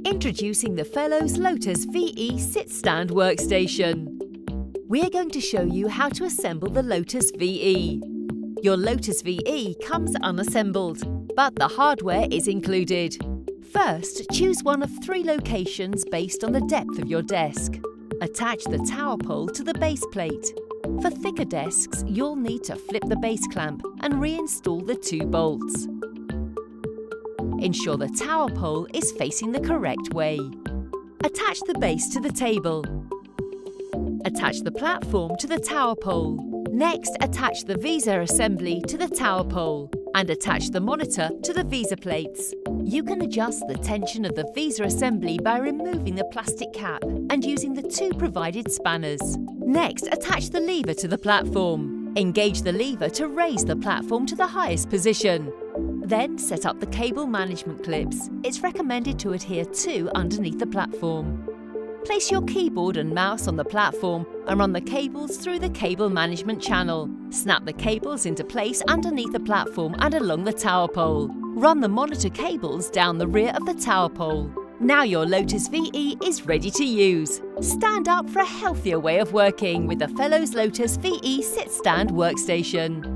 Introducing the Fellows Lotus VE Sit-Stand Workstation. We're going to show you how to assemble the Lotus VE. Your Lotus VE comes unassembled, but the hardware is included. First, choose one of 3 locations based on the depth of your desk. Attach the tower pole to the base plate. For thicker desks, you'll need to flip the base clamp and reinstall the 2 bolts. Ensure the tower pole is facing the correct way. Attach the base to the table. Attach the platform to the tower pole. Next, attach the visor assembly to the tower pole and attach the monitor to the visor plates. You can adjust the tension of the visor assembly by removing the plastic cap and using the 2 provided spanners. Next, attach the lever to the platform. Engage the lever to raise the platform to the highest position. Then set up the cable management clips. It's recommended to adhere 2 underneath the platform. Place your keyboard and mouse on the platform and run the cables through the cable management channel. Snap the cables into place underneath the platform and along the tower pole. Run the monitor cables down the rear of the tower pole. Now your Lotus VE is ready to use. Stand up for a healthier way of working with the Fellows Lotus VE Sit-Stand Workstation.